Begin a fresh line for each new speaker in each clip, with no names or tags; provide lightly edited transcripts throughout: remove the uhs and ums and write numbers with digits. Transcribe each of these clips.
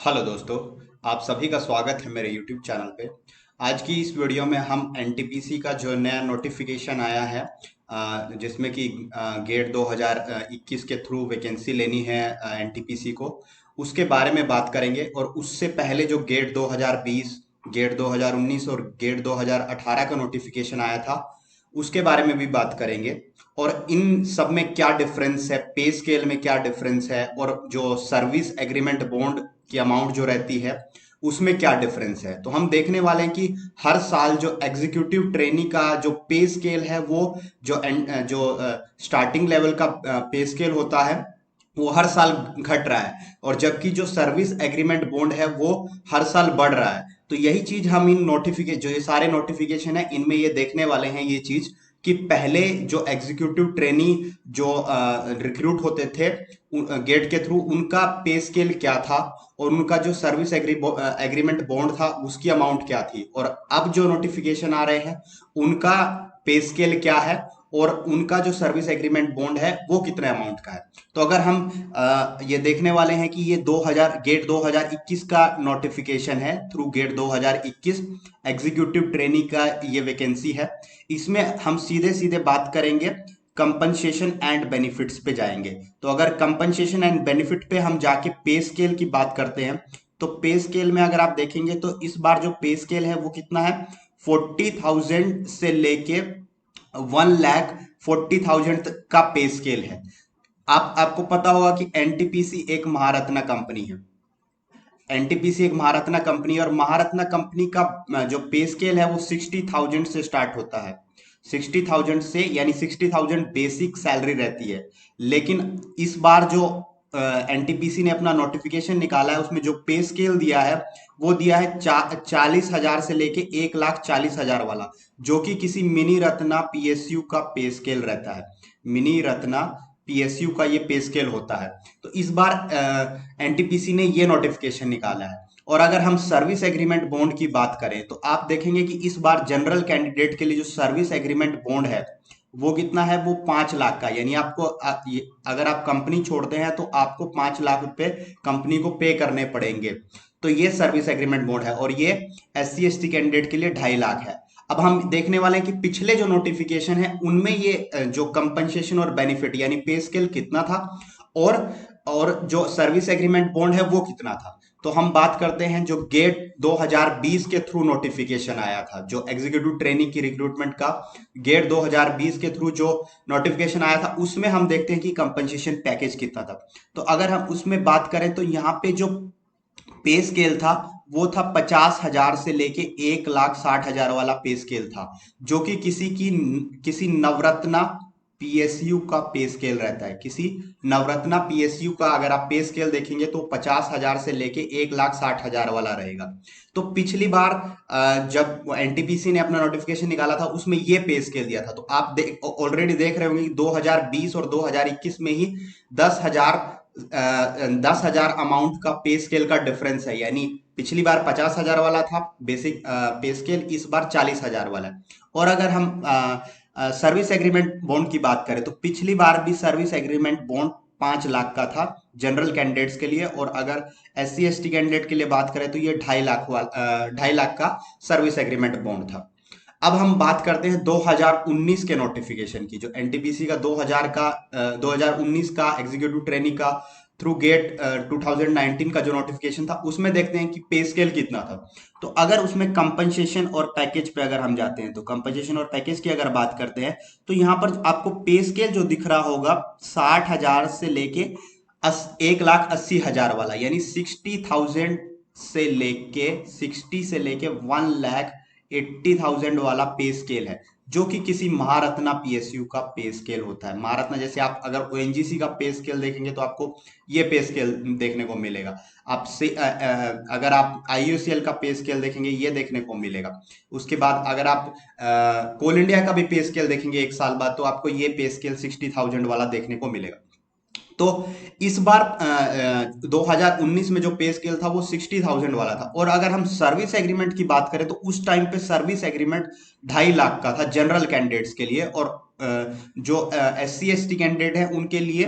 Hello दोस्तों। आप सभी का स्वागत है मेरे यूट्यूब चैनल पे। आज की इस वीडियो में हम एनटीपीसी का जो नया नोटिफिकेशन आया है, जिसमें कि गेट 2021 के थ्रू वैकेंसी लेनी है एनटीपीसी को, उसके बारे में बात करेंगे। और उससे पहले जो गेट 2020, गेट 2019 और गेट 2018 का नोटिफिकेशन आया था, उसके बारे में भी बात करेंगे। और इन सब में क्या डिफरेंस है, पे स्केल में क्या डिफरेंस है, और जो सर्विस एग्रीमेंट बॉन्ड की अमाउंट जो रहती है उसमें क्या डिफरेंस है। तो हम देखने वाले हैं कि हर साल जो एग्जीक्यूटिव ट्रेनी का जो पे स्केल है, वो जो स्टार्टिंग लेवल का पे स्केल होता है, वो हर साल घट रहा है। और जबकि जो सर्विस एग्रीमेंट बॉन्ड है वो हर साल बढ़ रहा है। तो यही चीज हम इन नोटिफिकेशन, जो ये सारे नोटिफिकेशन है, इनमें ये देखने वाले हैं ये चीज कि पहले जो एग्जीक्यूटिव ट्रेनी जो रिक्रूट होते थे गेट के थ्रू, उनका पे स्केल क्या था, और उनका जो सर्विस एग्रीमेंट बॉन्ड था उसकी अमाउंट क्या थी, और अब जो नोटिफिकेशन आ रहे हैं उनका पे स्केल क्या है, और उनका जो सर्विस एग्रीमेंट बॉन्ड है वो कितने अमाउंट का है। तो अगर हम ये देखने वाले हैं कि ये 2021 का नोटिफिकेशन है, थ्रू गेट 2021 एग्जीक्यूटिव ट्रेनी का ये वैकेंसी है। इसमें हम सीधे सीधे बात करेंगे, कंपनसेशन एंड बेनिफिट्स पे जाएंगे। तो अगर कंपनसेशन एंड बेनिफिट पे हम जाके पे स्केल की बात करते हैं, तो पे स्केल में अगर आप देखेंगे तो इस बार जो पे स्केल है वो कितना है, 40,000 से लेके 1,40,000 तक का पे स्केल है। आपको पता होगा कि एनटीपीसी एक महारत्ना कंपनी है। एनटीपीसी एक महारत्ना कंपनी है, और महारत्ना कंपनी का जो पे स्केल है वो 60,000 से स्टार्ट होता है। 60,000 से, यानी 60,000 बेसिक सैलरी रहती है। लेकिन इस बार जो एनटीपीसी ने अपना नोटिफिकेशन निकाला है, उसमें जो पे स्केल दिया है वो दिया है 40,000 से लेके 1,40,000 वाला, जो कि किसी मिनी रत्ना पीएसयू का पे स्केल रहता है। मिनी रत्ना पीएसयू का ये पे स्केल होता है। तो इस बार एनटीपीसी ने ये नोटिफिकेशन निकाला है। और अगर हम सर्विस एग्रीमेंट बॉन्ड की बात करें तो आप देखेंगे कि इस बार जनरल कैंडिडेट के लिए जो सर्विस एग्रीमेंट बॉन्ड है वो कितना है, वो 5 लाख का। यानी आपको अगर आप कंपनी छोड़ते हैं तो आपको 5 लाख रुपए कंपनी को पे करने पड़ेंगे। तो ये सर्विस एग्रीमेंट बॉन्ड है, और ये SC ST कैंडिडेट के लिए 2.5 लाख है। अब हम देखने वाले हैं कि पिछले जो नोटिफिकेशन है उनमें ये जो कंपनसेशन और बेनिफिट यानी पे स्केल कितना था, और जो सर्विस एग्रीमेंट बॉन्ड है वो कितना था। तो हम बात करते हैं जो गेट 2020 के थ्रू नोटिफिकेशन आया था, जो एग्जीक्यूटिव ट्रेनिंग की रिक्रूटमेंट का गेट 2020 के थ्रू जो नोटिफिकेशन आया था, उसमें हम देखते हैं कि कंपनसेशन पैकेज कितना था। तो अगर हम उसमें बात करें तो यहाँ पे जो पे स्केल था वो था 50,000 से लेके 1,60,000 वाला पे स्केल था, जो कि किसी नवरत्ना पीएसयू का पे स्केल रहता है। किसी नवरत्ना पीएसयू का अगर आप पे स्केल देखेंगे तो 50,000 से लेके 1,60,000 वाला रहेगा। तो पिछली बार जब एनटीपीसी ने अपना नोटिफिकेशन निकाला था उसमें ये पे स्केल दिया था। तो आप ऑलरेडी देख रहे होंगे कि 2020 और 2021 में ही 10,000 अमाउंट का पे स्केल का डिफरेंस है। यानी पिछली बार 50,000 वाला था बेसिक पे स्केल, इस बार 40,000 वाला है। और अगर हम सर्विस एग्रीमेंट बॉन्ड की बात करें तो पिछली बार भी सर्विस एग्रीमेंट बॉन्ड 5 लाख का था जनरल कैंडिडेट्स के लिए, और अगर SC ST कैंडिडेट के लिए बात करें तो ये 2.5 लाख का सर्विस एग्रीमेंट बॉन्ड था। अब हम बात करते हैं 2019 के नोटिफिकेशन की, जो एनटीपीसी का 2019 का एग्जीक्यूटिव ट्रेनिंग का थ्रू गेट 2019 का जो नोटिफिकेशन था, उसमें देखते हैं कि पे स्केल कितना था। तो अगर उसमें कंपनसेशन और पैकेज पे अगर हम जाते हैं, तो कंपनसेशन और पैकेज की अगर बात करते हैं तो यहाँ पर आपको पे स्केल जो दिख रहा होगा 60,000 से लेके 1,80,000 वाला, यानी 60 से लेके 1,80,000 वाला पे स्केल है, जो कि किसी महारत्ना पीएसयू का पे स्केल होता है। महारत्ना, जैसे आप अगर ओएनजीसी का पे स्केल देखेंगे तो आपको ये पे स्केल देखने को मिलेगा। अगर आप IUCL का पे स्केल देखेंगे ये देखने को मिलेगा। उसके बाद अगर आप कोल इंडिया का भी पे स्केल देखेंगे एक साल बाद, तो आपको ये पे स्केल 60,000 वाला देखने को मिलेगा। तो इस बार 2019 में जो पे स्केल था वो 60,000 वाला था। और अगर हम सर्विस एग्रीमेंट की बात करें तो उस टाइम पे सर्विस एग्रीमेंट 2.5 लाख का था जनरल कैंडिडेट्स के लिए, और जो SC ST कैंडिडेट है उनके लिए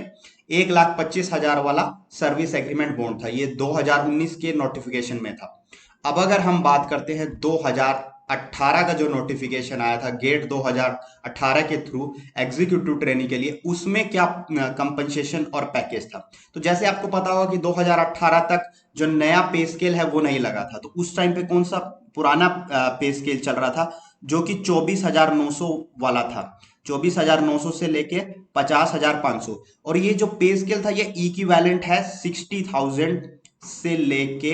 1,25,000 वाला सर्विस एग्रीमेंट बॉन्ड था। ये 2019 के नोटिफिकेशन में था। अब अगर हम बात करते हैं 2018 का जो नोटिफिकेशन आया था गेट 2018 के थ्रू एग्जीक्यूटिव ट्रेनिंग के लिए, उसमें क्या कंपनसेशन और पैकेज था। तो जैसे आपको पता होगा कि 2018 तक जो नया पे स्केल है वो नहीं लगा था। तो उस टाइम पे कौन सा पुराना पे स्केल चल रहा था, जो कि 24,900 वाला था। 24,900 से लेके 50,500। और ये जो पे स्केल था ये इक्विवेलेंट है 60,000 से लेके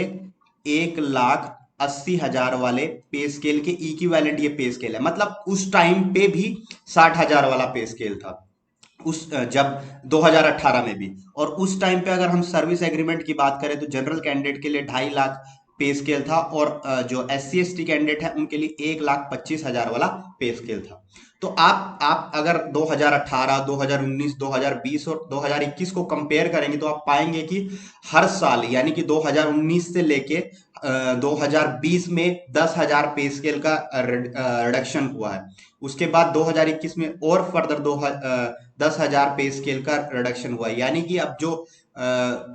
1,80,000 वाले पे स्केल के इक्विवेलेंट ये पे स्केल है। मतलब उस टाइम पे भी 60,000 वाला पे स्केल था उस जब 2018 में भी। और उस टाइम पे अगर हम सर्विस एग्रीमेंट की बात करें तो जनरल कैंडिडेट के लिए 2.5 लाख पे स्केल था, और जो SC ST कैंडिडेट है उनके लिए 1,25,000 वाला पे स्केल था। तो आप अगर 2018, 2019, 2020 और 2021 को कंपेयर करेंगे तो आप पाएंगे कि हर साल यानी कि 2019 से लेके 2020 में 10,000 पे स्केल का रिडक्शन हुआ है। उसके बाद 2021 में और फर्दर 10,000 पे स्केल का रिडक्शन हुआ है। यानी कि अब जो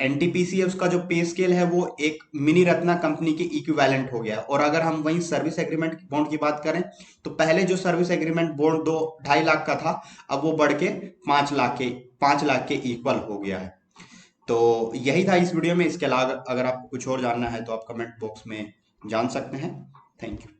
NTPC है उसका जो पे स्केल है वो एक मिनी रत्ना कंपनी के इक्विवेलेंट हो गया। और अगर हम वहीं सर्विस एग्रीमेंट बॉन्ड की बात करें तो पहले जो सर्विस एग्रीमेंट बॉन्ड 2-2.5 लाख का था, अब वो बढ़ के 5 लाख के इक्वल हो गया है। तो यही था इस वीडियो में। इसके अलावा अगर आपको कुछ और जानना है तो आप कमेंट बॉक्स में जान सकते हैं। Thank you.